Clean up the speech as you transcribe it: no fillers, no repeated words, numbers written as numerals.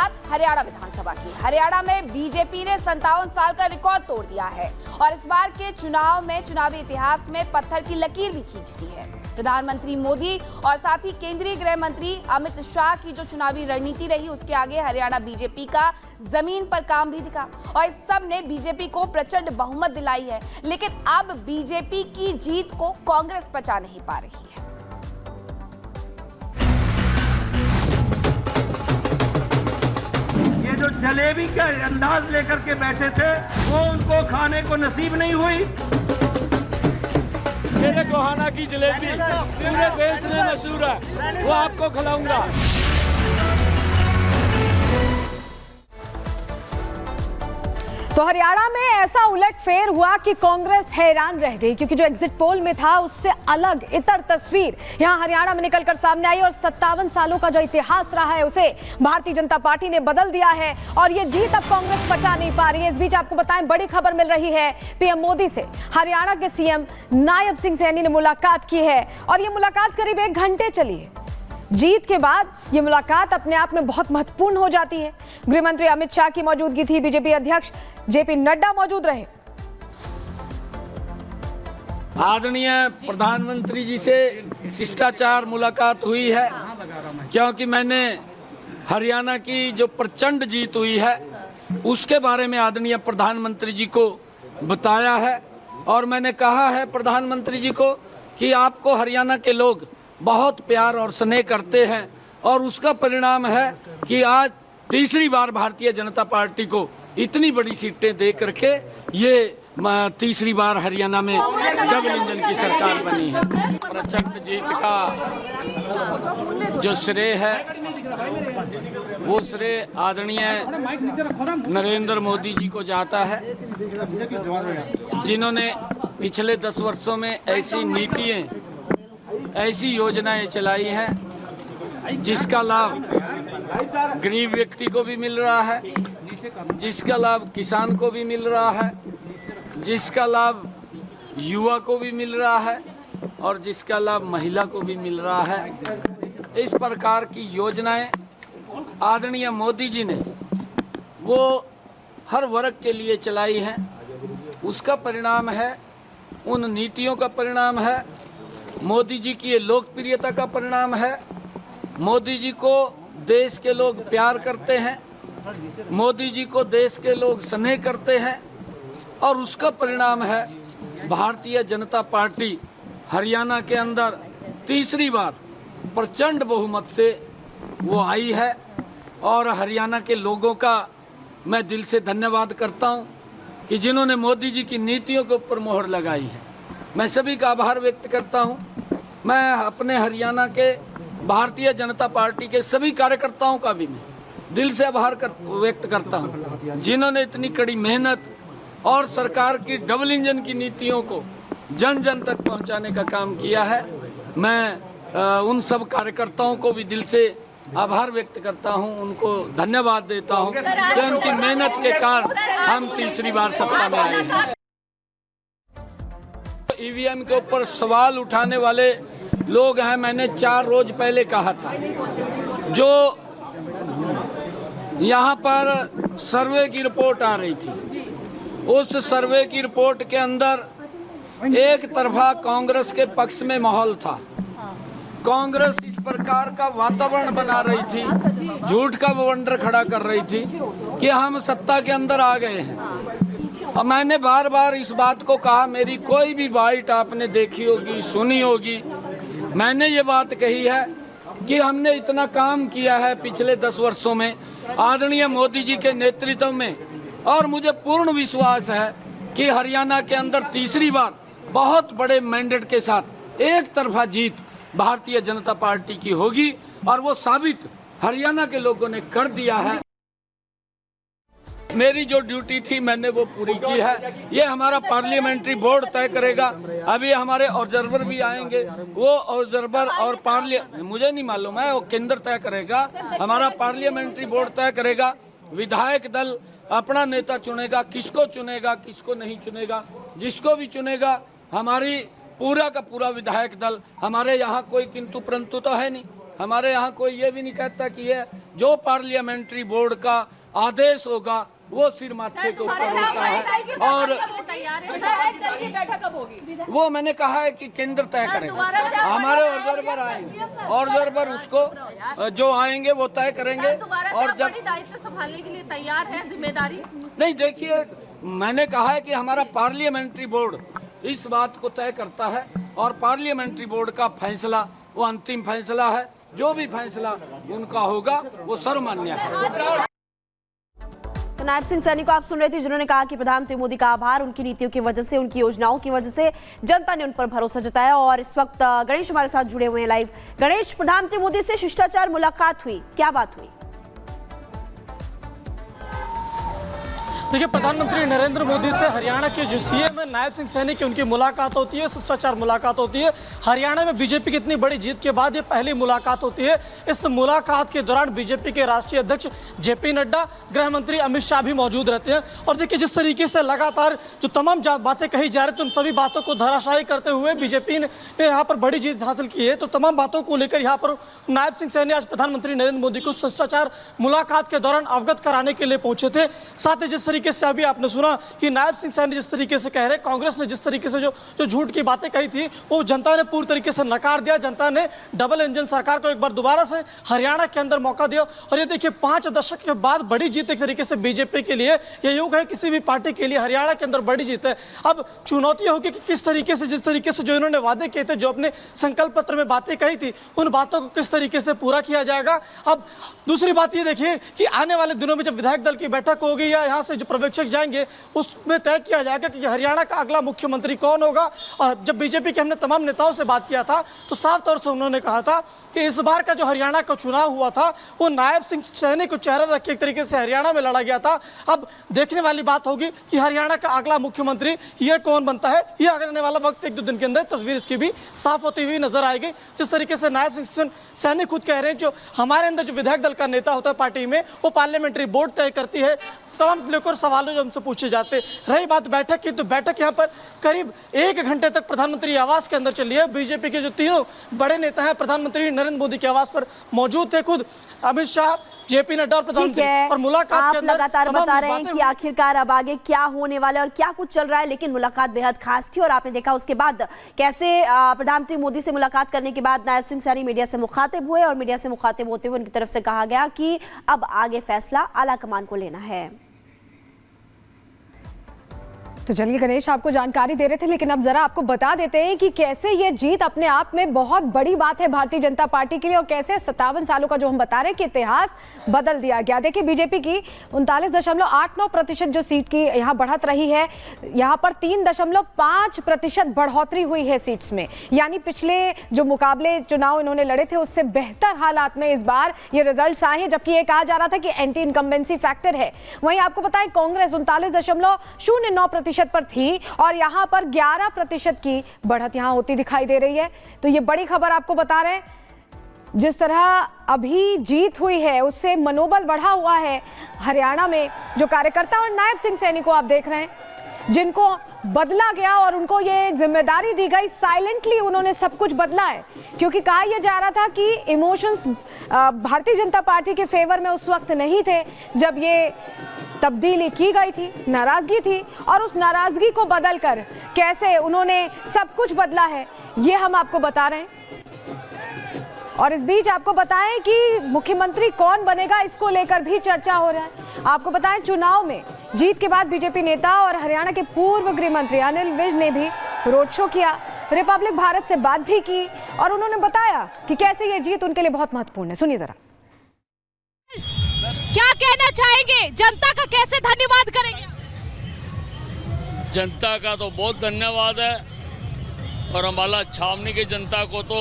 बात हरियाणा विधानसभा की। हरियाणा में बीजेपी ने 57 साल का रिकॉर्ड तोड़ दिया है और इस बार के चुनाव में चुनावी इतिहास में पत्थर की लकीर भी खींच दी है। प्रधानमंत्री मोदी और साथ ही केंद्रीय गृह मंत्री अमित शाह की जो चुनावी रणनीति रही, उसके आगे हरियाणा बीजेपी का जमीन पर काम भी दिखा और इस सब ने बीजेपी को प्रचंड बहुमत दिलाई है। लेकिन अब बीजेपी की जीत को कांग्रेस पचा नहीं पा रही है। ये जो जलेबी का अंदाज लेकर के बैठे थे वो उनको खाने को नसीब नहीं हुई। मेरे गोहाना की जलेबी पूरे देश में मशहूर है, वो आपको खिलाऊंगा। तो हरियाणा में ऐसा उलटफेर हुआ कि कांग्रेस हैरान रह गई, क्योंकि जो एग्जिट पोल में था उससे अलग इतर तस्वीर यहां हरियाणा में निकलकर सामने आई और 57 सालों का जो इतिहास रहा है उसे भारतीय जनता पार्टी ने बदल दिया है और ये जीत अब कांग्रेस पचा नहीं पा रही है। इस बीच आपको बताएं, बड़ी खबर मिल रही है पीएम मोदी से। हरियाणा के सीएम नायब सिंह सैनी ने मुलाकात की है और ये मुलाकात करीब 1 घंटे चली है। जीत के बाद ये मुलाकात अपने आप में बहुत महत्वपूर्ण हो जाती है। गृह मंत्री अमित शाह की मौजूदगी थी, बीजेपी अध्यक्ष जेपी नड्डा मौजूद रहे। आदरणीय प्रधानमंत्री जी से शिष्टाचार मुलाकात हुई है, क्योंकि मैंने हरियाणा की जो प्रचंड जीत हुई है उसके बारे में आदरणीय प्रधानमंत्री जी को बताया है और मैंने कहा है प्रधानमंत्री जी को कि आपको हरियाणा के लोग बहुत प्यार और स्नेह करते हैं और उसका परिणाम है कि आज तीसरी बार भारतीय जनता पार्टी को इतनी बड़ी सीटें दे करके ये तीसरी बार हरियाणा में डबल इंजन की सरकार बनी है। प्रचंड जीत का जो श्रेय है वो श्रेय आदरणीय नरेंद्र मोदी जी को जाता है, जिन्होंने पिछले 10 वर्षों में ऐसी नीतियां, ऐसी योजनाएं चलाई हैं जिसका लाभ गरीब व्यक्ति को भी मिल रहा है, जिसका लाभ किसान को भी मिल रहा है, जिसका लाभ युवा को भी मिल रहा है और जिसका लाभ महिला को भी मिल रहा है। इस प्रकार की योजनाएं आदरणीय मोदी जी ने वो हर वर्ग के लिए चलाई हैं। उसका परिणाम है, उन नीतियों का परिणाम है, मोदी जी की ये लोकप्रियता का परिणाम है। मोदी जी को देश के लोग प्यार करते हैं, मोदी जी को देश के लोग स्नेह करते हैं और उसका परिणाम है भारतीय जनता पार्टी हरियाणा के अंदर तीसरी बार प्रचंड बहुमत से वो आई है। और हरियाणा के लोगों का मैं दिल से धन्यवाद करता हूं कि जिन्होंने मोदी जी की नीतियों के ऊपर मोहर लगाई है। मैं सभी का आभार व्यक्त करता हूं। मैं अपने हरियाणा के भारतीय जनता पार्टी के सभी कार्यकर्ताओं का भी मैं दिल से आभार व्यक्त करता हूं, जिन्होंने इतनी कड़ी मेहनत और सरकार की डबल इंजन की नीतियों को जन जन तक पहुंचाने का काम किया है। मैं उन सब कार्यकर्ताओं को भी दिल से आभार व्यक्त करता हूं, उनको धन्यवाद देता हूं कि उनकी मेहनत के कारण हम तीसरी बार सत्ता में आए हैं। ईवीएम के ऊपर सवाल उठाने वाले लोग हैं, मैंने 4 रोज पहले कहा था, जो यहाँ पर सर्वे की रिपोर्ट आ रही थी, उस सर्वे की रिपोर्ट के अंदर एक तरफा कांग्रेस के पक्ष में माहौल था। कांग्रेस इस प्रकार का वातावरण बना रही थी, झूठ का बवंडर खड़ा कर रही थी कि हम सत्ता के अंदर आ गए हैं। और मैंने बार बार इस बात को कहा, मेरी कोई भी बाइट आपने देखी होगी, सुनी होगी, मैंने ये बात कही है कि हमने इतना काम किया है पिछले 10 वर्षों में आदरणीय मोदी जी के नेतृत्व में और मुझे पूर्ण विश्वास है कि हरियाणा के अंदर तीसरी बार बहुत बड़े मैंडेट के साथ एक तरफा जीत भारतीय जनता पार्टी की होगी और वो साबित हरियाणा के लोगों ने कर दिया है। मेरी जो ड्यूटी थी मैंने वो पूरी की है। ये हमारा पार्लियामेंट्री बोर्ड तय करेगा। अभी हमारे ऑब्जर्वर भी आएंगे, वो ऑब्जर्वर और मुझे नहीं मालूम है, वो केंद्र तय करेगा, हमारा पार्लियामेंट्री बोर्ड तय करेगा। विधायक दल अपना नेता चुनेगा, किसको चुनेगा किसको नहीं चुनेगा, जिसको भी चुनेगा हमारी पूरा का पूरा विधायक दल, हमारे यहाँ कोई किंतु परंतु तो है नहीं, हमारे यहाँ कोई ये भी नहीं कहता कि ये जो पार्लियामेंट्री बोर्ड का आदेश होगा वो सिर माथे के ऊपर होता है। और बैठक कब होगी? वो मैंने कहा है कि केंद्र तय करेगा, हमारे ऑब्जर्वर आएंगे, ऑब्जर्वर उसको जो आएंगे वो तय करेंगे। और जब दायित्व संभालने के लिए तैयार है, जिम्मेदारी नहीं, देखिए मैंने कहा है कि हमारा पार्लियामेंट्री बोर्ड इस बात को तय करता है और पार्लियामेंट्री बोर्ड का फैसला वो अंतिम फैसला है। जो भी फैसला उनका होगा वो सर्वमान्य है। तो नायब सिंह सैनी को आप सुन रहे थे, जिन्होंने कहा कि प्रधानमंत्री मोदी का आभार, उनकी नीतियों की वजह से, उनकी योजनाओं की वजह से जनता ने उन पर भरोसा जताया। और इस वक्त गणेश हमारे साथ जुड़े हुए हैं लाइव। गणेश, प्रधानमंत्री मोदी से शिष्टाचार मुलाकात हुई, क्या बात हुई? देखिए, प्रधानमंत्री नरेंद्र मोदी से हरियाणा के जो सीएम है नायब सिंह सैनी की उनकी मुलाकात होती है, शिष्टाचार मुलाकात होती है। हरियाणा में बीजेपी की इतनी बड़ी जीत के बाद ये पहली मुलाकात होती है। इस मुलाकात के दौरान बीजेपी के राष्ट्रीय अध्यक्ष जेपी नड्डा, गृह मंत्री अमित शाह भी मौजूद रहते हैं। और देखिए, जिस तरीके से लगातार जो तमाम बातें कही जा रही थी, उन सभी बातों को धराशायी करते हुए बीजेपी ने यहाँ पर बड़ी जीत हासिल की है। तो तमाम बातों को लेकर यहाँ पर नायब सिंह सैनी आज प्रधानमंत्री नरेंद्र मोदी को शिष्टाचार मुलाकात के दौरान अवगत कराने के लिए पहुंचे थे। साथ ही जिस तरीके से अभी आपने सुना कि नायब सिंह सैनी जिस तरीके से कह रहे, कांग्रेस ने जिस तरीके से जो झूठ की बातें कही थी वो जनता ने पूरी तरीके से नकार दिया। जनता ने डबल इंजन सरकार को एक बार दोबारा से हरियाणा के अंदर मौका दिया। और ये देखिए, 5 दशक के बाद बड़ी जीत एक तरीके से बीजेपी के लिए, यह योग है किसी भी पार्टी के लिए हरियाणा के अंदर बड़ी जीत है। अब चुनौती होगी कि किस तरीके से, जिस तरीके से जो इन्होंने वादे किए थे, जो अपने संकल्प पत्र में बातें कही थी, उन बातों को किस तरीके से पूरा किया जाएगा। अब दूसरी बात ये देखिए कि आने वाले दिनों में जब विधायक दल की बैठक होगी या यहाँ से जो पर्यवेक्षक जाएंगे, उसमें तय किया जाएगा कि हरियाणा का अगला मुख्यमंत्री कौन होगा। और जब बीजेपी के हमने तमाम नेताओं से बात किया था तो साफ तौर से उन्होंने कहा था कि इस बार का जो हरियाणा का चुनाव हुआ था वो नायब सिंह सैनी को चेहरा रख के एक तरीके से हरियाणा में लड़ा गया था। अब देखने वाली बात होगी कि हरियाणा का अगला मुख्यमंत्री ये कौन बनता है। ये आने वाला वक्त 1-2 दिन के अंदर तस्वीर इसकी भी साफ होती हुई नजर आएगी। जिस तरीके से नायब सिंह सैनी खुद कह रहे हैं, जो हमारे अंदर जो विधायक दल का नेता होता है पार्टी में, वो पार्लियामेंट्री बोर्ड तय करती है तमाम लेकर सवालों जो हमसे पूछे जाते। रही बात बैठक की, तो बैठक यहाँ पर करीब 1 घंटे तक प्रधानमंत्री आवास के अंदर चली है। बीजेपी के जो तीनों बड़े नेता हैं प्रधानमंत्री नरेंद्र मोदी के आवास पर मौजूद थे, खुद अमित शाह, जेपी नड्डा और प्रधानमंत्री। और मुलाकात आप के अंदर लगातार बता रहे हैं कि आखिरकार अब आगे क्या होने वाला है और क्या कुछ चल रहा है, लेकिन मुलाकात बेहद खास थी। और आपने देखा उसके बाद कैसे प्रधानमंत्री मोदी से मुलाकात करने के बाद नायब सिंह सैनी मीडिया से मुखातिब हुए और मीडिया से मुखातिब होते हुए उनकी तरफ से कहा गया कि अब आगे फैसला आला कमान को लेना है। तो चलिए गणेश, आपको जानकारी दे रहे थे, लेकिन अब जरा आपको बता देते हैं कि कैसे ये जीत अपने आप में बहुत बड़ी बात है भारतीय जनता पार्टी के लिए और कैसे 57 सालों का जो हम बता रहे हैं कि इतिहास बदल दिया गया। देखिए, बीजेपी की 39.89% जो सीट की यहाँ बढ़त रही है, यहाँ पर 3.5% बढ़ोतरी हुई है सीट्स में। यानी पिछले जो मुकाबले चुनाव इन्होंने लड़े थे उससे बेहतर हालात में इस बार ये रिजल्ट आए हैं। जबकि ये कहा जा रहा था कि एंटी इनकम्बेंसी फैक्टर है। वहीं आपको बताएं, कांग्रेस 39.09% पर थी और यहां पर 11% की बढ़त यहां होती दिखाई दे रही है। तो ये बड़ी खबर आपको बता रहे हैं। जिस तरह अभी जीत हुई है उससे मनोबल बढ़ा हुआ है हरियाणा में। जो कार्यकर्ता और नायब सिंह सैनी को आप देख रहे हैं, जिनको बदला गया और उनको ये जिम्मेदारी दी गई, साइलेंटली उन्होंने सब कुछ बदला है। क्योंकि कहा यह जा रहा था कि इमोशंस भारतीय जनता पार्टी के फेवर में उस वक्त नहीं थे जब ये तब्दीली की गई थी, नाराजगी थी, और उस नाराजगी को बदलकर कैसे उन्होंने सब कुछ बदला है, ये हम आपको बता रहे हैं। और इस बीच आपको बताएं कि मुख्यमंत्री कौन बनेगा, इसको लेकर भी चर्चा हो रहा है। आपको बताएं, चुनाव में जीत के बाद बीजेपी नेता और हरियाणा के पूर्व गृह मंत्री अनिल विज ने भी रोड शो किया, रिपब्लिक भारत से बात भी की और उन्होंने बताया कि कैसे ये जीत उनके लिए बहुत महत्वपूर्ण है। सुनिए जरा। क्या कहना चाहेंगे, जनता का कैसे धन्यवाद करेंगे? जनता का तो बहुत धन्यवाद है और हमारा छावनी की जनता को तो